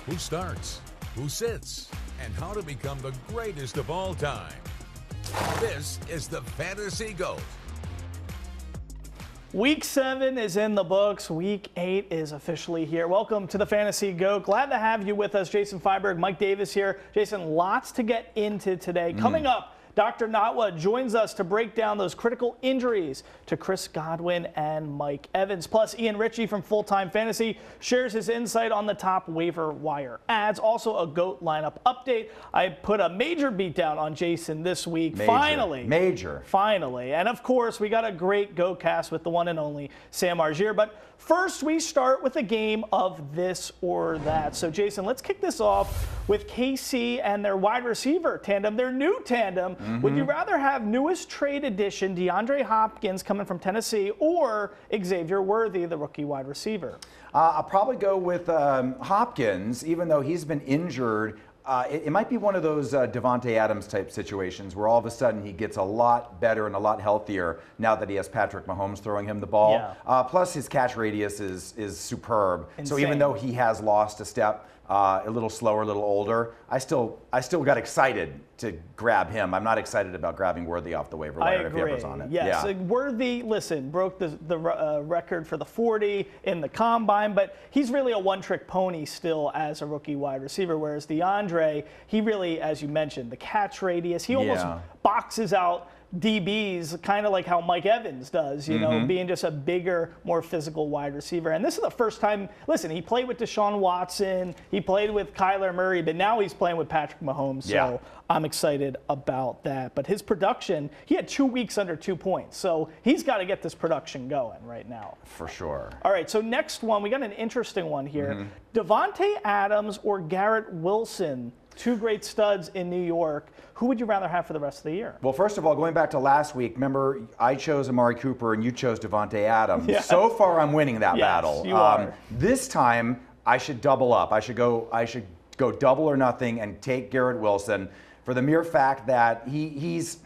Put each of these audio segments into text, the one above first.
who starts, who sits, and how to become the greatest of all time. This is the Fantasy G.O.A.T. Week 7 is in the books. Week 8 is officially here. Welcome to the Fantasy G.O.A.T. Glad to have you with us. Jason Feinberg, Mike Davis here. Jason, lots to get into today. Coming up, Dr. Natwa joins us to break down those critical injuries to Chris Godwin and Mike Evans. Plus, Ian Ritchie from Full Time Fantasy shares his insight on the top waiver wire adds. Also, a GOAT lineup update. I put a major beatdown on Jason this week. Finally. And of course, we got a great GOAT cast with the one and only Sam Argier. But first, we start with a game of this or that. So, Jason, let's kick this off with KC and their wide receiver tandem, their new tandem. Would you rather have newest trade addition DeAndre Hopkins coming from Tennessee or Xavier Worthy, the rookie wide receiver? I'll probably go with Hopkins, even though he's been injured. It might be one of those Devontae Adams type situations where all of a sudden he gets a lot better and a lot healthier now that he has Patrick Mahomes throwing him the ball. Yeah. Plus his catch radius is superb. Insane. So even though he has lost a step, a little slower, a little older, I still got excited to grab him. I'm not excited about grabbing Worthy off the waiver wire if he ever's on it. Yes, Yeah. Worthy, listen, broke the record for the 40 in the combine, but he's really a one-trick pony still as a rookie wide receiver, whereas DeAndre, he really, as you mentioned, the catch radius, he almost boxes out DBs, kind of like how Mike Evans does, you know, being just a bigger, more physical wide receiver. And this is the first time, listen, he played with Deshaun Watson, he played with Kyler Murray, but now he's playing with Patrick Mahomes, so I'm excited about that. But his production, he had 2 weeks under 2 points, so he's got to get this production going right now. For sure. All right, so next one, we got an interesting one here. Devontae Adams or Garrett Wilson, two great studs in New York. Who would you rather have for the rest of the year? Well, first of all, going back to last week, remember I chose Amari Cooper and you chose Devontae Adams. Yeah. So far, I'm winning that Yes, battle. you are. This time, I should double up. I should go double or nothing and take Garrett Wilson for the mere fact that he's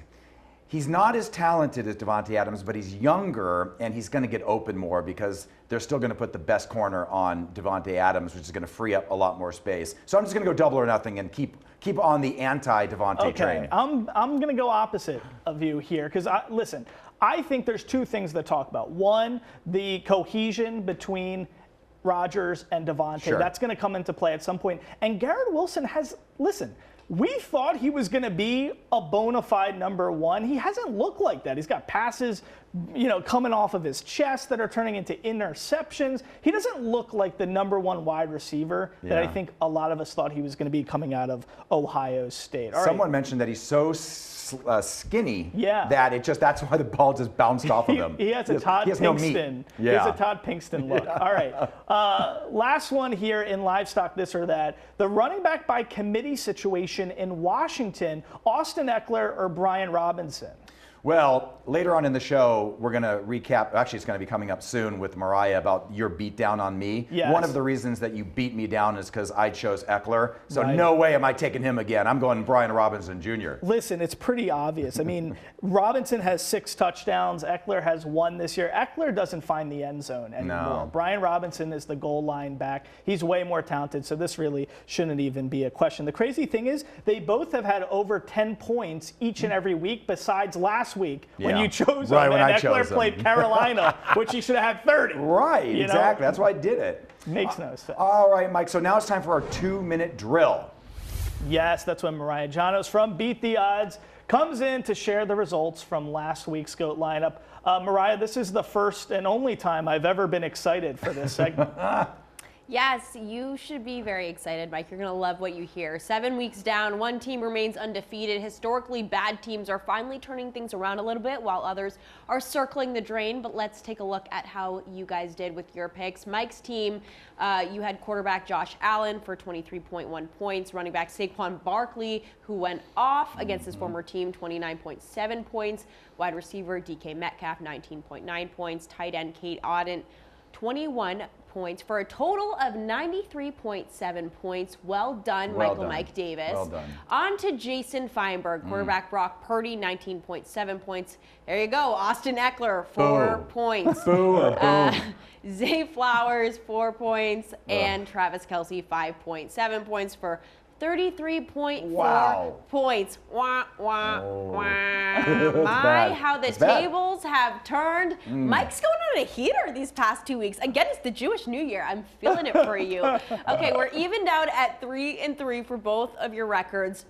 not as talented as Devontae Adams, but he's younger and he's going to get open more because they're still going to put the best corner on Devontae Adams, which is going to free up a lot more space. So I'm just going to go double or nothing and keep on the anti-Devontae train. I'm going to go opposite of you here because, listen, I think there's two things to talk about. One, the cohesion between Rodgers and Devontae. Sure. That's going to come into play at some point. And Garrett Wilson has, listen, we thought he was going to be a bona fide number one. He hasn't looked like that. He's got passes, you know, coming off of his chest that are turning into interceptions. He doesn't look like the number one wide receiver that I think a lot of us thought he was going to be coming out of Ohio State. Someone mentioned that he's so skinny Yeah. that that's why the ball just bounced off of him. He has a Todd Pinkston. No meat. He has a Todd Pinkston look. All right. Last one here in livestock, this or that. The running back by committee situation in Washington, Austin Eckler or Brian Robinson? Well, later on in the show, we're going to recap. Actually, it's going to be coming up soon with Mariah about your beat down on me. Yes. One of the reasons that you beat me down is because I chose Eckler. So Right. no way am I taking him again. I'm going Brian Robinson Jr. Listen, it's pretty obvious. I mean, Robinson has 6 touchdowns. Eckler has 1 this year. Eckler doesn't find the end zone anymore. No. Brian Robinson is the goal line back. He's way more talented, so this really shouldn't even be a question. The crazy thing is they both have had over 10 points each and every week besides last week when you chose Right, him. when And I Eckler chose him. played Carolina, which he should have had 30. Right, You know? exactly. That's why I did it. Makes no sense. All right, Mike. So now it's time for our 2-minute drill. Yes, that's when Mariah Janos from Beat the Odds comes in to share the results from last week's GOAT lineup. Mariah, this is the first and only time I've ever been excited for this segment. Yes, you should be very excited, Mike. You're going to love what you hear. 7 weeks down, one team remains undefeated. Historically, bad teams are finally turning things around a little bit while others are circling the drain. But let's take a look at how you guys did with your picks. Mike's team, you had quarterback Josh Allen for 23.1 points, running back Saquon Barkley, who went off against his former team, 29.7 points, wide receiver DK Metcalf, 19.9 points, tight end Kate Auden, 21 points for a total of 93.7 points. Well done, Well Michael done. Mike Davis. Well done. On to Jason Feinberg, quarterback Brock Purdy, 19.7 points. There you go. Austin Eckler, 4 Boo. points. Boo or boom. Zay Flowers, 4 points. And Travis Kelce, 5.7 points for 33.4 Wow. points. Wah, wah, Oh. wah. That's bad. How the That's bad. tables have turned. Mike's going on a heater these past 2 weeks. Again, it's the Jewish New Year. I'm feeling it for you. Okay, we're evened out at 3-3 for both of your records.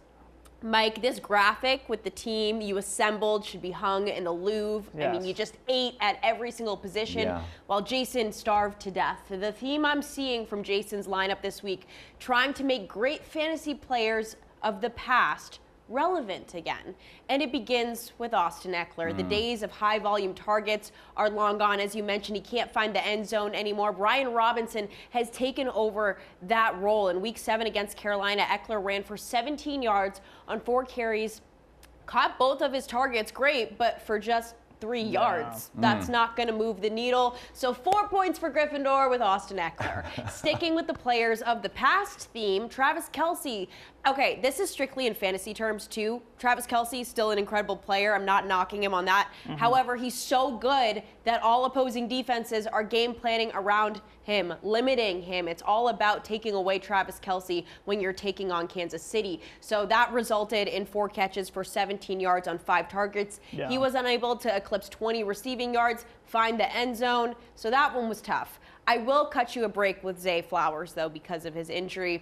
Mike, this graphic with the team you assembled should be hung in the Louvre. I mean, Yes. you just ate at every single position Yeah. while Jason starved to death. The theme I'm seeing from Jason's lineup this week, trying to make great fantasy players of the past relevant again. And it begins with Austin Eckler. The days of high volume targets are long gone. As you mentioned, he can't find the end zone anymore. Brian Robinson has taken over that role. In week 7 against Carolina, Eckler ran for 17 yards on 4 carries, caught both of his targets, great, but for just 3 yards. That's not going to move the needle. So 4 points for Gryffindor with Austin Eckler. Sticking with the players of the past theme, Travis Kelce. Okay, this is strictly in fantasy terms too. Travis Kelce is still an incredible player. I'm not knocking him on that. However, he's so good that all opposing defenses are game planning around him, limiting him. It's all about taking away Travis Kelce when you're taking on Kansas City. So that resulted in 4 catches for 17 yards on 5 targets. Yeah. He was unable to eclipse 20 receiving yards, find the end zone. So that one was tough. I will cut you a break with Zay Flowers, though, because of his injury.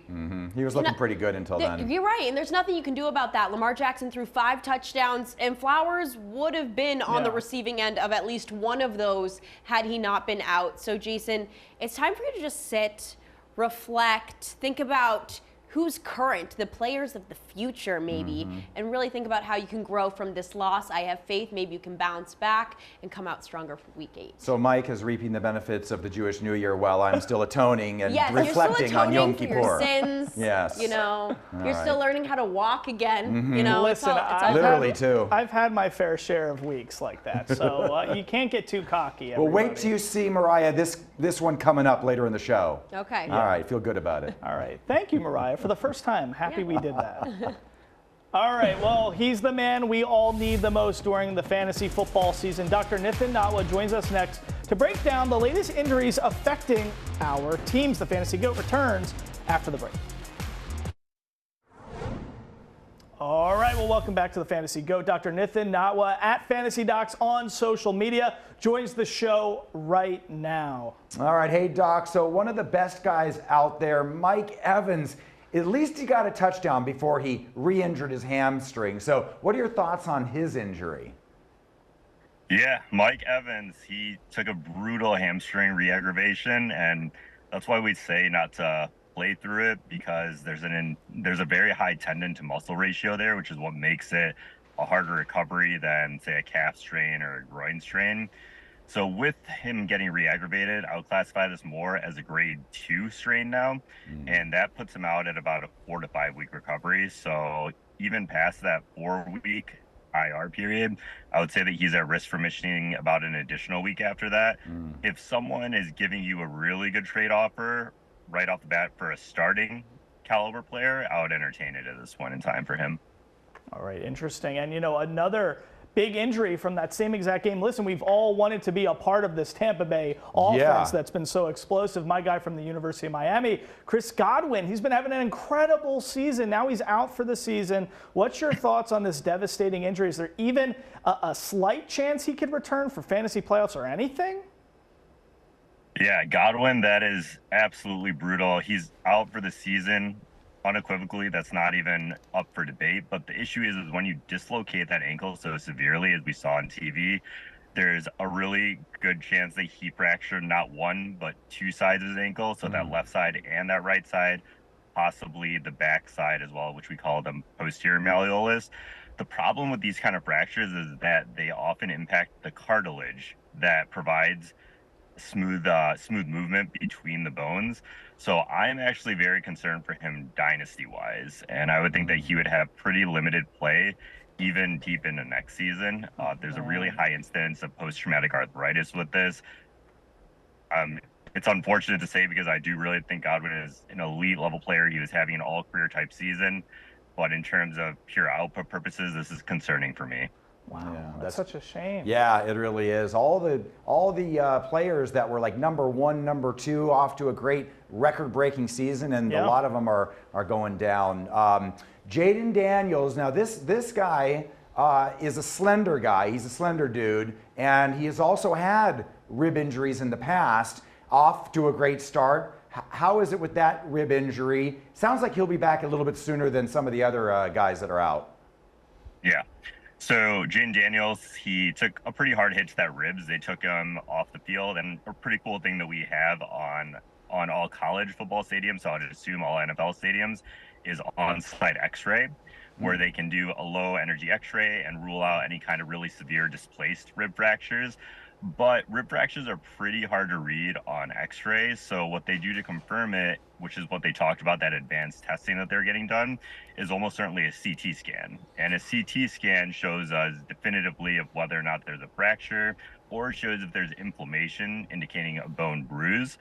He was looking pretty good until then. You're right, and there's nothing you can do about that. Lamar Jackson threw 5 touchdowns, and Flowers would have been on the receiving end of at least one of those had he not been out. So, Jason, it's time for you to just sit, reflect, think about who's current, the players of the future maybe, and really think about how you can grow from this loss. I have faith maybe you can bounce back and come out stronger for week 8. So Mike is reaping the benefits of the Jewish New Year while I'm still atoning and Yes, reflecting you're on still Yom atoning for your Kippur. sins. Yes. You know, you're right. still learning how to walk again. You know, Listen, it's all Literally, good. too. I've had my fair share of weeks like that, so you can't get too cocky. Well, wait everybody. till you see, Mariah, this one coming up later in the show. Okay. All right, feel good about it. All right. Thank you, Mariah, for the first time. Happy we did that. All right. Well, he's the man we all need the most during the fantasy football season. Dr. Nithin Natwa joins us next to break down the latest injuries affecting our teams. The Fantasy GOAT returns after the break. All right, well, welcome back to the Fantasy GOAT. Dr. Nithin Natwa at Fantasy Docs on social media joins the show right now. All right, hey, Doc. So one of the best guys out there, Mike Evans, at least he got a touchdown before he re-injured his hamstring. So what are your thoughts on his injury? Yeah, Mike Evans, he took a brutal hamstring re-aggravation, and that's why we say not to play through it, because there's a very high tendon to muscle ratio there, which is what makes it a harder recovery than, say, a calf strain or a groin strain. So with him getting re-aggravated, I would classify this more as a grade 2 strain now, and that puts him out at about a 4 to 5 week recovery. So even past that 4-week IR period, I would say that he's at risk for missing about an additional week after that. If someone is giving you a really good trade offer right off the bat for a starting caliber player, I would entertain it at this point in time for him. All right, interesting. And, you know, another big injury from that same exact game. Listen, we've all wanted to be a part of this Tampa Bay offense that's been so explosive. My guy from the University of Miami, Chris Godwin, he's been having an incredible season. Now he's out for the season. What's your thoughts on this devastating injury? Is there even a slight chance he could return for fantasy playoffs or anything? Yeah, Godwin, that is absolutely brutal. He's out for the season. Unequivocally, that's not even up for debate. But the issue is when you dislocate that ankle so severely, as we saw on TV, there's a really good chance that he fractured not one, but 2 sides of his ankle. So that left side and that right side, possibly the back side as well, which we call the posterior malleolus. The problem with these kind of fractures is that they often impact the cartilage that provides smooth movement between the bones. So I'm actually very concerned for him dynasty-wise, and I would think that he would have pretty limited play even deep into next season. There's a really high incidence of post-traumatic arthritis with this. it's unfortunate to say because I do really think Godwin is an elite level player. He was having an all career type season, but in terms of pure output purposes, this is concerning for me. Wow, Yeah, that's such a shame. Yeah, it really is. All the players that were like number 1, number 2, off to a great record-breaking season, and a lot of them are going down. Jaden Daniels. Now this guy is a slender guy. He's a slender dude, and he has also had rib injuries in the past. Off to a great start. How is it with that rib injury? Sounds like he'll be back a little bit sooner than some of the other guys that are out. Yeah. So Jaden Daniels, he took a pretty hard hit to that ribs. They took him off the field, and a pretty cool thing that we have on all college football stadiums, so I'd assume all NFL stadiums, is on-site X-ray, where they can do a low energy X-ray and rule out any kind of really severe displaced rib fractures. But rib fractures are pretty hard to read on X-rays. So what they do to confirm it, which is what they talked about, that advanced testing that they're getting done, is almost certainly a CT scan. And a CT scan shows us definitively of whether or not there's a fracture, or shows if there's inflammation indicating a bone bruise.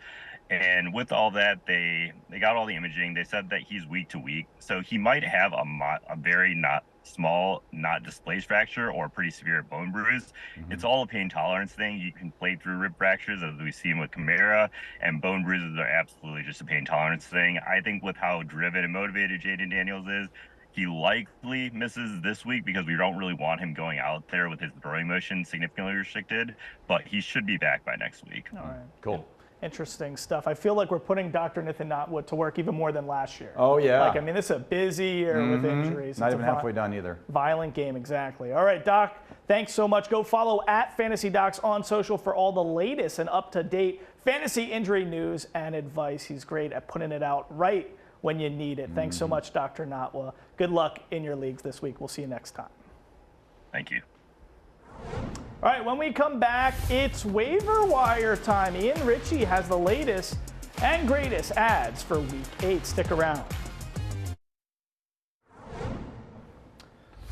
And with all that, they got all the imaging. They said that he's week to week, so he might have a very not small, not displaced fracture or pretty severe bone bruise. It's all a pain tolerance thing. You can play through rib fractures, as we've seen with Kamara, and bone bruises are absolutely just a pain tolerance thing. I think with how driven and motivated Jaden Daniels is, he likely misses this week because we don't really want him going out there with his throwing motion significantly restricted, but he should be back by next week. All right. Cool. Interesting stuff. I feel like we're putting Dr. Nathan Notwood to work even more than last year. Oh, yeah. Like, I mean, this is a busy year with injuries. Not It's even a halfway done either. Violent game, exactly. All right, Doc, thanks so much. Go follow @FantasyDocs on social for all the latest and up-to-date fantasy injury news and advice. He's great at putting it out right when you need it. Thanks so much, Dr. Notwood. Good luck in your leagues this week. We'll see you next time. Thank you. All right, when we come back, it's waiver wire time. Ian Ritchie has the latest and greatest ads for Week 8. Stick around.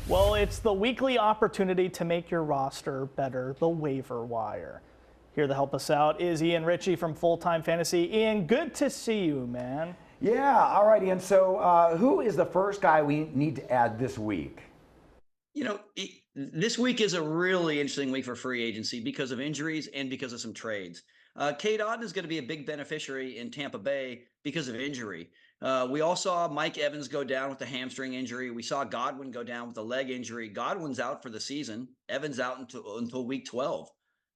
Well, it's the weekly opportunity to make your roster better, the waiver wire. Here to help us out is Ian Ritchie from Full Time Fantasy. Ian, good to see you, man. Yeah, all right, Ian. So who is the first guy we need to add this week? You know, this week is a really interesting week for free agency because of injuries and because of some trades. G.O.A.T is going to be a big beneficiary in Tampa Bay because of injury. We all saw Mike Evans go down with a hamstring injury. We saw Godwin go down with a leg injury. Godwin's out for the season. Evans out until week 12.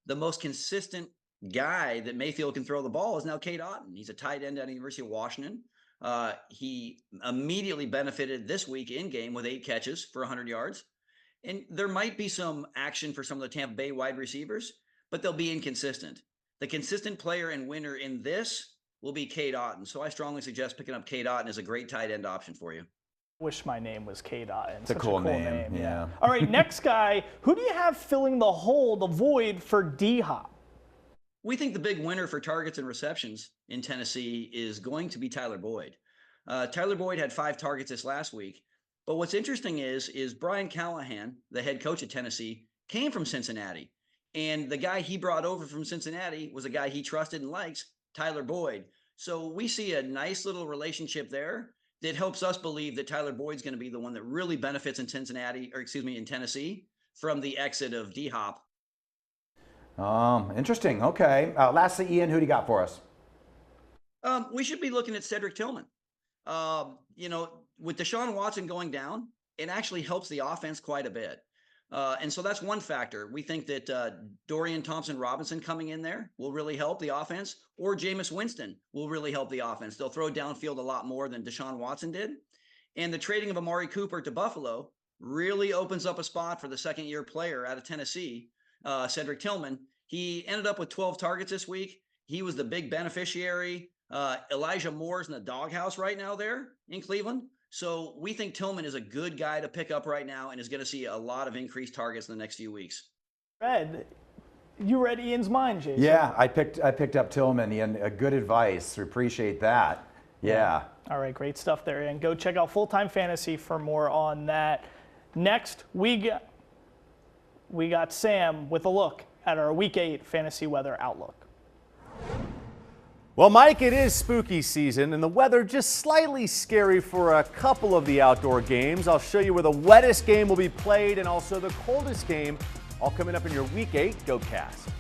The most consistent guy that Mayfield can throw the ball is now G.O.A.T. He's a tight end at the University of Washington. He immediately benefited this week in game with 8 catches for 100 yards. And there might be some action for some of the Tampa Bay wide receivers, but they'll be inconsistent. The consistent player and winner in this will be G.O.A.T. And so I strongly suggest picking up G.O.A.T. as a great tight end option for you. Wish my name was G.O.A.T. It's a cool name. Yeah. All right, next guy. Who do you have filling the hole, the void for D-Hop? We think the big winner for targets and receptions in Tennessee is going to be Tyler Boyd. Tyler Boyd had 5 targets this last week. But what's interesting is Brian Callahan, the head coach at Tennessee, came from Cincinnati. And the guy he brought over from Cincinnati was a guy he trusted and likes, Tyler Boyd. So we see a nice little relationship there that helps us believe that Tyler Boyd's going to be the one that really benefits in in Tennessee from the exit of D-Hop. Interesting. Okay. Lastly, Ian, who do you got for us? We should be looking at Cedric Tillman. With Deshaun Watson going down, it actually helps the offense quite a bit. And so that's one factor. We think that Dorian Thompson-Robinson coming in there will really help the offense, or Jameis Winston will really help the offense. They'll throw downfield a lot more than Deshaun Watson did. And the trading of Amari Cooper to Buffalo really opens up a spot for the second-year player out of Tennessee, Cedric Tillman. He ended up with 12 targets this week. He was the big beneficiary. Elijah Moore's in the doghouse right now there in Cleveland. So we think Tillman is a good guy to pick up right now and is going to see a lot of increased targets in the next few weeks. You read Ian's mind, Jason. Yeah, I picked up Tillman, Ian. Good advice. We appreciate that. Yeah. All right, great stuff there, Ian. Go check out Full Time Fantasy for more on that. Next, we got Sam with a look at our Week 8 fantasy weather outlook. Well, Mike, it is spooky season, and the weather just slightly scary for a couple of the outdoor games. I'll show you where the wettest game will be played and also the coldest game, all coming up in your Week 8 GOAT-cast.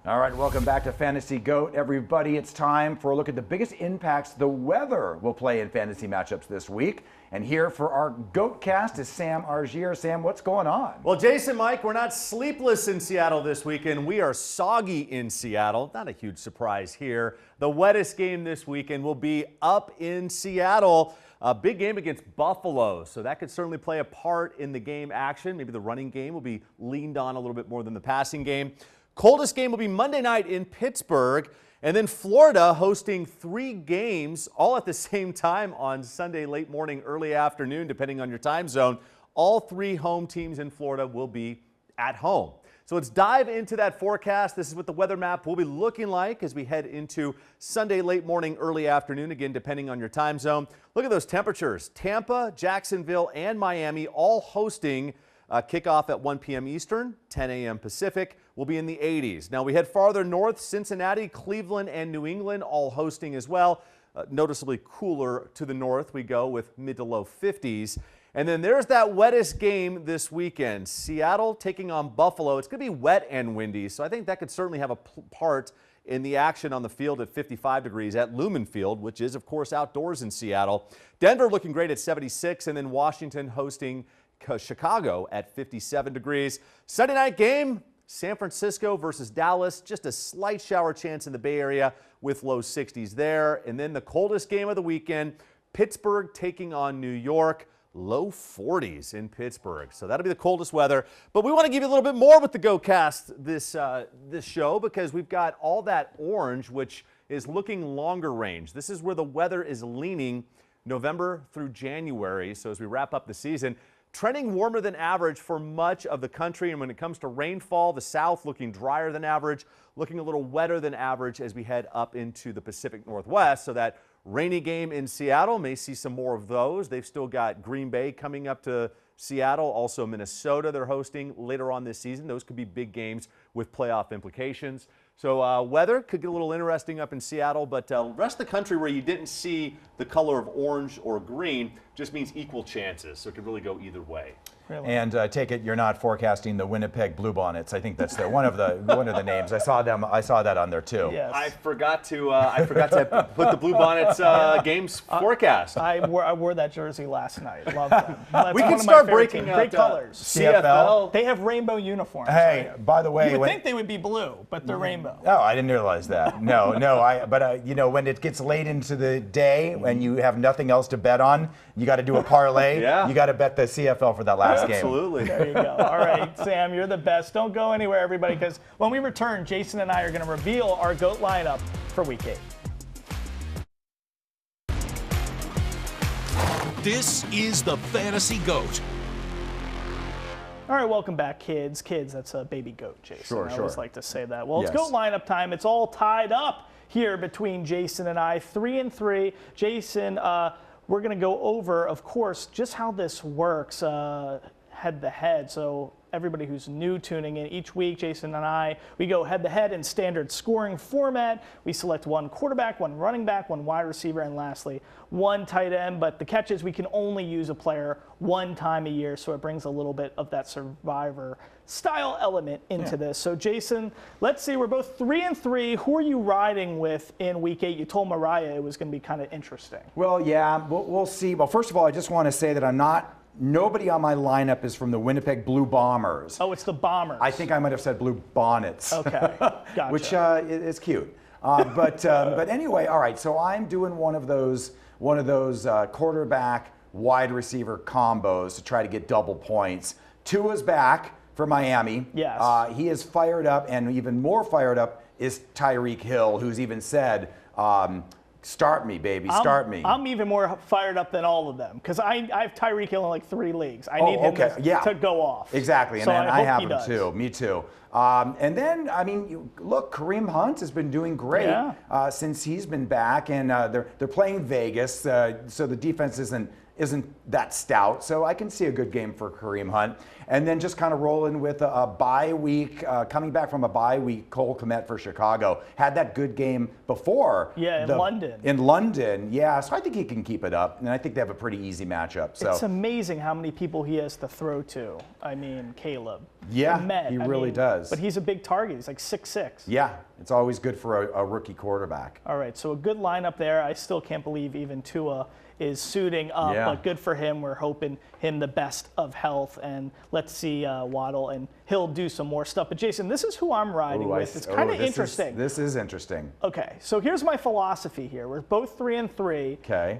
All right, welcome back to Fantasy GOAT, everybody. It's time for a look at the biggest impacts the weather will play in fantasy matchups this week. And here for our GOAT cast is Sam Argier. Sam, what's going on? Well, Jason, Mike, we're not sleepless in Seattle this weekend. We are soggy in Seattle. Not a huge surprise here. The wettest game this weekend will be up in Seattle. A big game against Buffalo, so that could certainly play a part in the game action. Maybe the running game will be leaned on a little bit more than the passing game. Coldest game will be Monday night in Pittsburgh, and then Florida hosting 3 games all at the same time on Sunday late morning, early afternoon, depending on your time zone. All 3 home teams in Florida will be at home. So let's dive into that forecast. This is what the weather map will be looking like as we head into Sunday late morning, early afternoon, again, depending on your time zone. Look at those temperatures. Tampa, Jacksonville, and Miami all hosting kickoff at 1 p.m. Eastern, 10 a.m. Pacific. Will be in the 80s. Now we head farther north, Cincinnati, Cleveland, and New England all hosting as well. Noticeably cooler to the north we go with mid to low 50s. And then there's that wettest game this weekend. Seattle taking on Buffalo. It's going to be wet and windy, so I think that could certainly have a part in the action on the field at 55 degrees at Lumen Field, which is, of course, outdoors in Seattle. Denver looking great at 76, and then Washington hosting Chicago at 57 degrees. Sunday night game, San Francisco versus Dallas. Just a slight shower chance in the Bay Area with low 60s there. And then the coldest game of the weekend, Pittsburgh taking on New York. Low 40s in Pittsburgh. So that'll be the coldest weather. But we want to give you a little bit more with the GOAT-cast this show because we've got all that orange, which is looking longer range. This is where the weather is leaning November through January. So as we wrap up the season, trending warmer than average for much of the country. And when it comes to rainfall, the south looking drier than average, looking a little wetter than average as we head up into the Pacific Northwest. So that rainy game in Seattle may see some more of those. They've still got Green Bay coming up to Seattle, also Minnesota they're hosting later on this season. Those could be big games with playoff implications. So weather could get a little interesting up in Seattle, but the rest of the country where you didn't see the color of orange or green just means equal chances. So it could really go either way. Really? And take it you're not forecasting the Winnipeg Bluebonnets. I think that's one of the names. I saw that on there too. Yes. I forgot to put the Bluebonnets games forecast. I wore that jersey last night. Love them. That's We one can of my start favorite breaking teams. out Great colors. CFL. They have rainbow uniforms. Hey, right? by the way, You would think they would be blue, but they're rainbow. Oh, I didn't realize that. No. But when it gets late into the day and you have nothing else to bet on, you got to do a parlay. Yeah. You got to bet the CFL for that last game. Absolutely. There you go. All right, Sam, you're the best. Don't go anywhere, everybody, because when we return, Jason and I are going to reveal our GOAT lineup for Week 8. This is the Fantasy GOAT. All right, welcome back, kids. Kids, that's a baby goat, Jason. Sure, I always sure. like to say that. Well, it's Yes. GOAT lineup time. It's all tied up here between Jason and I, 3-3. Jason, we're going to go over, of course, just how this works head-to-head. So everybody who's new tuning in, each week, Jason and I, we go head-to-head in standard scoring format. We select one quarterback, one running back, one wide receiver, and lastly, one tight end. But the catch is we can only use a player one time a year, so it brings a little bit of that survivor style element into this. So Jason, let's see, we're both 3-3. Who are you riding with in Week 8? You told Mariah it was going to be kind of interesting. Well, yeah, we'll see. Well, first of all, I just want to say that nobody on my lineup is from the Winnipeg Blue Bombers. Oh, it's the Bombers. I think I might have said Blue Bonnets. Okay, gotcha. Which is cute. But anyway, all right. So I'm doing one of those quarterback wide receiver combos to try to get double points. Tua's back for Miami. Yes. He is fired up, and even more fired up is Tyreek Hill, who's even said, start me, baby, start me. I'm even more fired up than all of them because I have Tyreek Hill in like 3 leagues. I need him to go off. Exactly, So and I hope have he him does. too. Me too. And then, I mean, look, Kareem Hunt has been doing great since he's been back, and they're playing Vegas, so the defense isn't that stout. So I can see a good game for Kareem Hunt. And then just kind of rolling with a bye week, coming back from a bye week, Cole Kmet for Chicago. Had that good game before. Yeah, in London. In London, yeah. So I think he can keep it up. And I think they have a pretty easy matchup. So it's amazing how many people he has to throw to. I mean, Caleb. Yeah, Kmet, he really does. But he's a big target. He's like 6'6". Yeah, it's always good for a rookie quarterback. All right, so a good lineup there. I still can't believe even Tua is suiting up, but good for him. We're hoping him the best of health, and let's see Waddle, and he'll do some more stuff. But Jason, this is who I'm riding with. It's kind of interesting. This is interesting. Okay, so here's my philosophy here. We're both 3-3. Okay.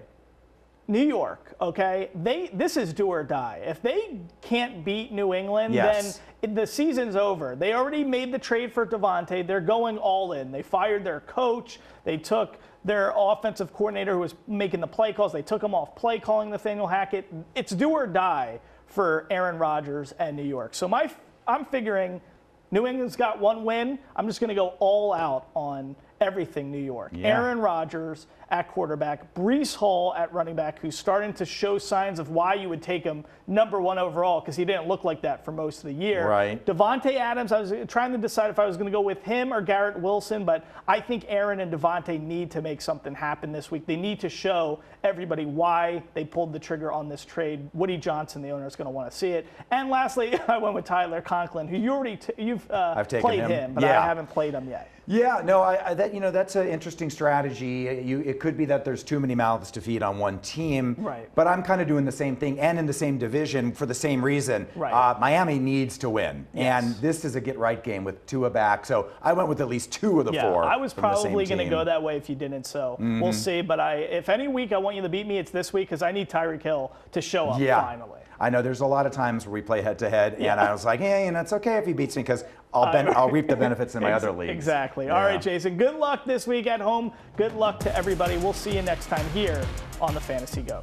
New York, okay, this is do or die. If they can't beat New England, then the season's over. They already made the trade for Devontae. They're going all in. They fired their coach. They took their offensive coordinator who was making the play calls. They took him off play calling, Nathaniel Hackett. It's do or die for Aaron Rodgers and New York. So I'm figuring New England's got one win. I'm just going to go all out on everything New York. Yeah. Aaron Rodgers at quarterback, Breece Hall at running back, who's starting to show signs of why you would take him #1 overall, because he didn't look like that for most of the year. Right. Devontae Adams, I was trying to decide if I was going to go with him or Garrett Wilson, but I think Aaron and Devontae need to make something happen this week. They need to show everybody why they pulled the trigger on this trade. Woody Johnson, the owner, is going to want to see it. And lastly, I went with Tyler Conklin, who you've played him, but I haven't played him yet. Yeah, no, that's an interesting strategy. It could be that there's too many mouths to feed on one team. Right. But I'm kind of doing the same thing and in the same division for the same reason. Right. Miami needs to win. Yes. And this is a get-right game with Tua back. So I went with at least 2 of the 4. Yeah, I was probably going to go that way if you didn't. So we'll see. But if any week I want you to beat me, it's this week, because I need Tyreek Hill to show up finally. I know there's a lot of times where we play head-to-head, and I was like, it's okay if he beats me, because I'll reap the benefits in my other leagues. Exactly. Yeah. All right, Jason, good luck this week at home. Good luck to everybody. We'll see you next time here on the Fantasy Go.